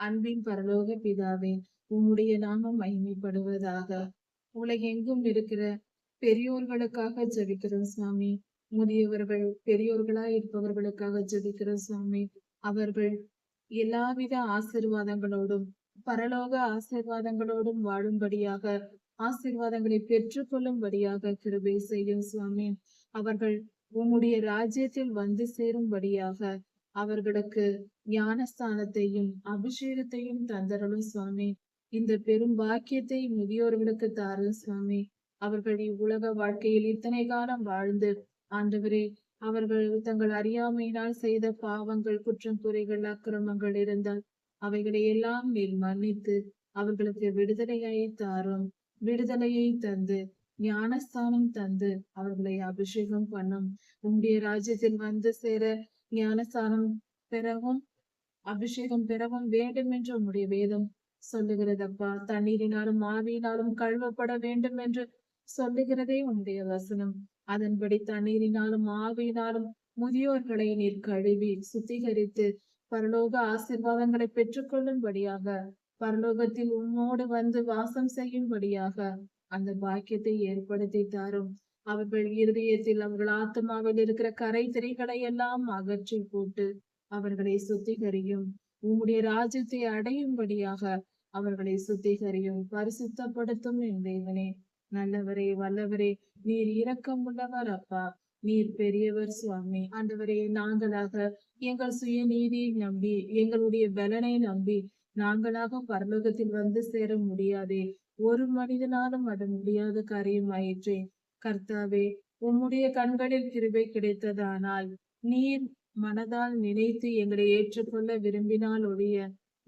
அன்பின் பரலோக பிதாவே, உம்முடைய நாமம் மகிமைப்படுவதாக. உலகெங்கும் இருக்கிற பெரியோர்களுக்காக ஜெபிக்கிறோம் சுவாமி. முதியவர்கள் பெரியோர்களாய் இருப்பவர்களுக்காக ஜெபிக்கிறோம் சுவாமி. அவர்கள் எல்லாவித ஆசீர்வாதங்களோடும் பரலோக ஆசீர்வாதங்களோடும் வாழும்படியாக, ஆசீர்வாதங்களை பெற்றுக்கொள்ளும்படியாக கிருபை செய்யும் சுவாமி. அவர்கள் உம்முடைய ராஜ்யத்தில் வந்து சேரும்படியாக அவர்களுக்கு ஞானஸ்தானத்தையும் அபிஷேகத்தையும் தந்தருளும் சுவாமி. இந்த பெரும் பாக்கியத்தை முதியோர்களுக்கு தாரும் சுவாமி. அவர்கள் இவ்வுலக வாழ்க்கையில் இத்தனை காலம் வாழ்ந்து ஆண்டவரே, அவர்கள் தங்கள் அறியாமையினால் செய்த பாவங்கள், குற்றம், குறைகள், அக்கிரமங்கள் இருந்தால் அவைகளை எல்லாம் நீர் மன்னித்து அவர்களுக்கு விடுதலையை தாரும். விடுதலையை தந்து ஞானஸ்தானம் தந்து அவர்களை அபிஷேகம் பண்ணும். உம்முடைய ராஜ்யத்தில் வந்து சேர ஞானஸ்தானம் பெறவும் அபிஷேகம் பெறவும் வேண்டும் என்று உம்முடைய வேதம் சொல்லுகிறதப்பா. தண்ணீரினாலும் ஆவியினாலும் கழுவப்பட வேண்டும் என்று சொல்லுகிறதே உம்முடைய வசனம். அதன்படி தண்ணீரினாலும் ஆவியினாலும் முதியோர்களை நீர் கழுவி சுத்திகரித்து பரலோக ஆசீர்வாதங்களை பெற்றுக்கொள்ளும்படியாக, பரலோகத்தில் உம்மோடு வந்து வாசம் செய்யும்படியாக அந்த பாக்கியத்தை ஏற்படுத்தி தாரும். அவர்கள் இருதயத்தில், அவர்கள் ஆத்மாவில் இருக்கிற கரை திரைகளை எல்லாம் அகற்றி போட்டு அவர்களை சுத்திகரியும். உம்முடைய ராஜ்யத்தை அடையும்படியாக அவர்களை சுத்திகரியும், பரிசுத்தப்படுத்தும் என் தேவனே. நல்லவரே, வல்லவரே, நீர் இரக்கம் உள்ளவர் அப்பா. நீர் பெரியவர் சுவாமி. ஆண்டவரே, நாங்களாக எங்கள் சுய நீதியை நம்பி, எங்களுடைய பலனை நம்பி நாங்களாக பரலோகத்தில் வந்து சேர முடியாதே. ஒரு மனிதனாலும் அது முடியாத காரியமாயிற்றே. கர்த்தாவே, உம்முடைய கண்களில் கிருபை கிடைத்ததானால் நீர் மனதால் நினைத்து எங்களை ஏற்றுக்கொள்ள விரும்பினால் ஒழிய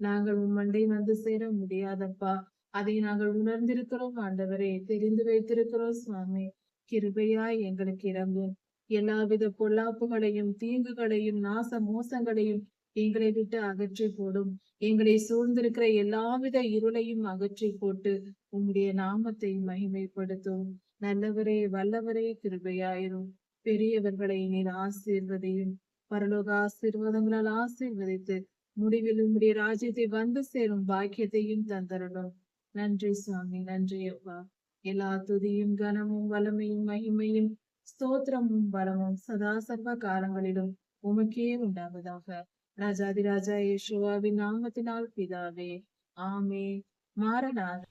நாங்கள் உம்மண்டை வந்து சேர முடியாதப்பா. அதை நாங்கள் உணர்ந்திருக்கிறோம் ஆண்டவரே, தெரிந்து வைத்திருக்கிறோம் சுவாமி. கிருபையாய் எங்களுக்கு இறங்கும். எல்லாவித பொல்லாப்புகளையும், தீங்குகளையும், நாச மோசங்களையும் எங்களை விட்டு அகற்றி போடும். எங்களை சூழ்ந்திருக்கிற எல்லாவித இருளையும் அகற்றி போட்டு உம்முடைய நாமத்தை மகிமைப்படுத்தும். நல்லவரே, வல்லவரே, கிருபையாயிரும். பெரியவர்களை நீர் ஆசீர்வதையும். பரலோக ஆசீர்வாதங்களால் ஆசீர்வதித்து முடிவில் உம்முடைய ராஜ்யத்தை வந்து சேரும் பாக்கியத்தையும் தந்தரணும். நன்றி சுவாமி, நன்றி அப்பா. எல்லா துதியும், கனமும், வல்லமையும், மகிமையும், ஸ்தோத்திரமும், பலமும் சதா சர்வ காலங்களிலும் உமக்கே உண்டாவதாக. ராஜாதிராஜா இயேசுவாவின் நாமத்தினால் பிதாவே, ஆமே. மாரநாதா.